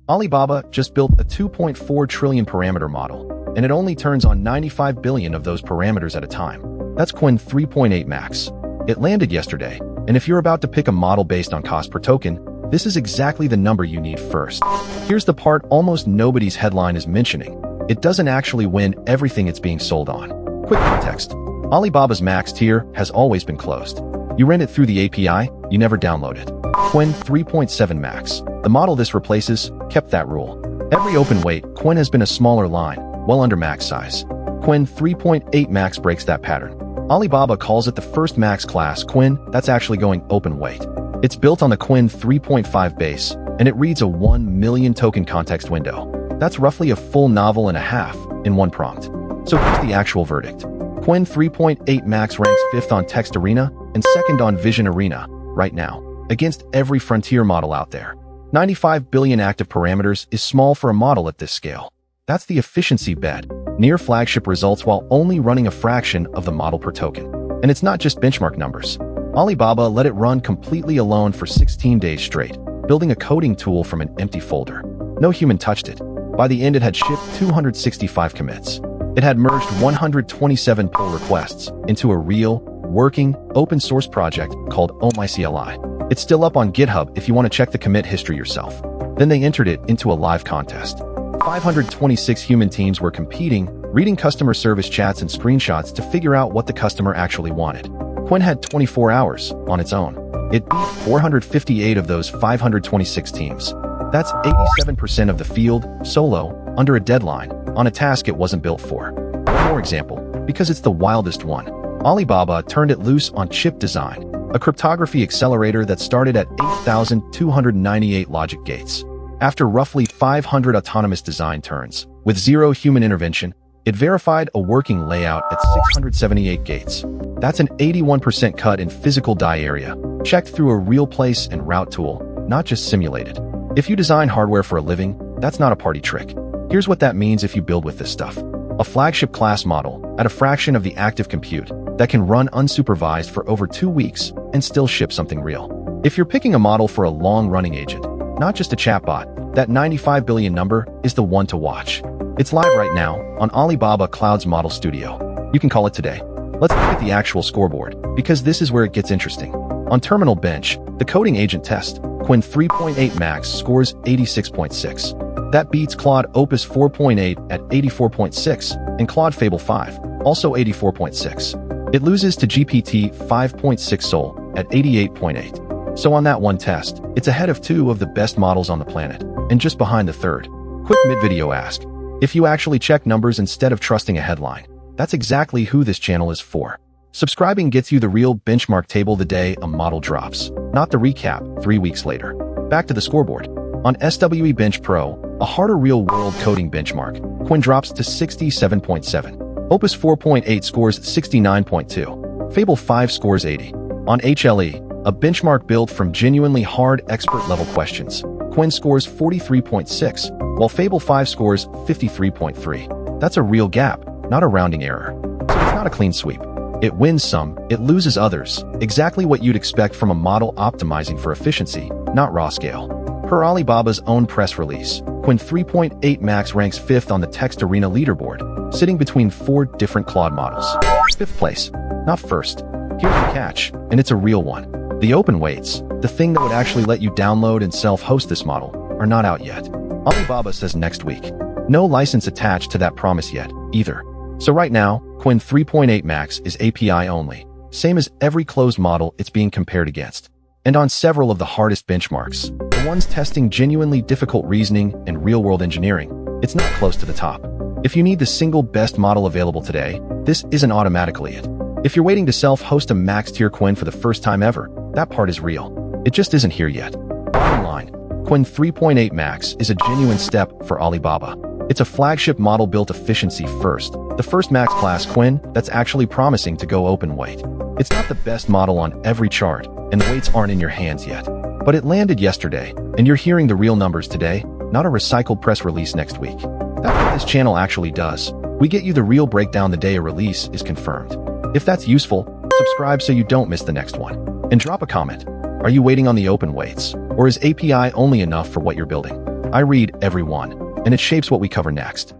Alibaba just built a 2.4 trillion parameter model, and it only turns on 95 billion of those parameters at a time. That's Qwen 3.8 Max. It landed yesterday, and if you're about to pick a model based on cost per token, this is exactly the number you need first. Here's the part almost nobody's headline is mentioning. It doesn't actually win everything it's being sold on. Quick context. Alibaba's Max tier has always been closed. You rent it through the API, you never download it. Qwen 3.7 Max, the model this replaces, kept that rule. Every open weight, Qwen has been a smaller line, well under max size. Qwen 3.8 Max breaks that pattern. Alibaba calls it the first Max class Qwen that's actually going open weight. It's built on the Qwen 3.5 base, and it reads a 1 million token context window. That's roughly a full novel and a half in one prompt. So here's the actual verdict. Qwen 3.8 Max ranks 5th on Text Arena and 2nd on Vision Arena right now, against every frontier model out there. 95 billion active parameters is small for a model at this scale. That's the efficiency bet, near flagship results while only running a fraction of the model per token. And it's not just benchmark numbers. Alibaba let it run completely alone for 16 days straight, building a coding tool from an empty folder. No human touched it. By the end, it had shipped 265 commits. It had merged 127 pull requests into a real, working, open-source project called OhmyCLI. It's still up on GitHub if you want to check the commit history yourself. Then they entered it into a live contest. 526 human teams were competing, reading customer service chats and screenshots to figure out what the customer actually wanted. Qwen had 24 hours on its own. It beat 458 of those 526 teams. That's 87% of the field, solo, under a deadline, on a task it wasn't built for. One more example, because it's the wildest one. Alibaba turned it loose on chip design, a cryptography accelerator that started at 8,298 logic gates. After roughly 500 autonomous design turns, with zero human intervention, it verified a working layout at 678 gates. That's an 81% cut in physical die area, checked through a real place and route tool, not just simulated. If you design hardware for a living, that's not a party trick. Here's what that means if you build with this stuff. A flagship class model, at a fraction of the active compute, that can run unsupervised for over 2 weeks and still ship something real. If you're picking a model for a long-running agent, not just a chatbot, that 95 billion number is the one to watch. It's live right now on Alibaba Cloud's Model Studio. You can call it today. Let's look at the actual scoreboard, because this is where it gets interesting. On Terminal Bench, the coding agent test, Qwen 3.8 Max scores 86.6. That beats Claude Opus 4.8 at 84.6 and Claude Fable 5, also 84.6. It loses to GPT 5.6 Sol at 88.8. So on that one test, it's ahead of 2 of the best models on the planet, and just behind the 3rd. Quick mid-video ask. If you actually check numbers instead of trusting a headline, that's exactly who this channel is for. Subscribing gets you the real benchmark table the day a model drops, not the recap 3 weeks later. Back to the scoreboard. On SWE Bench Pro, a harder real-world coding benchmark, Qwen drops to 67.7. Opus 4.8 scores 69.2. Fable 5 scores 80. On HLE, a benchmark built from genuinely hard expert-level questions, Qwen scores 43.6, while Fable 5 scores 53.3. That's a real gap, not a rounding error. So it's not a clean sweep. It wins some, it loses others, exactly what you'd expect from a model optimizing for efficiency, not raw scale. Per Alibaba's own press release, Qwen 3.8 Max ranks 5th on the Text Arena leaderboard, sitting between 4 different Claude models. 5th place, not 1st. Here's the catch, and it's a real one. The open weights, the thing that would actually let you download and self-host this model, are not out yet. Alibaba says next week. No license attached to that promise yet, either. So right now, Qwen 3.8 Max is API only, same as every closed model it's being compared against. And on several of the hardest benchmarks, the ones testing genuinely difficult reasoning and real-world engineering, it's not close to the top. If you need the single best model available today, this isn't automatically it. If you're waiting to self-host a max-tier Qwen for the first time ever, that part is real. It just isn't here yet. Bottom line, Qwen 3.8 Max is a genuine step for Alibaba. It's a flagship model built efficiency first, the first max-class Qwen that's actually promising to go open weight. It's not the best model on every chart, and the weights aren't in your hands yet. But it landed yesterday, and you're hearing the real numbers today, not a recycled press release next week. That's what this channel actually does. We get you the real breakdown the day a release is confirmed. If that's useful, subscribe so you don't miss the next one. And drop a comment. Are you waiting on the open weights, or is API only enough for what you're building? I read every one, and it shapes what we cover next.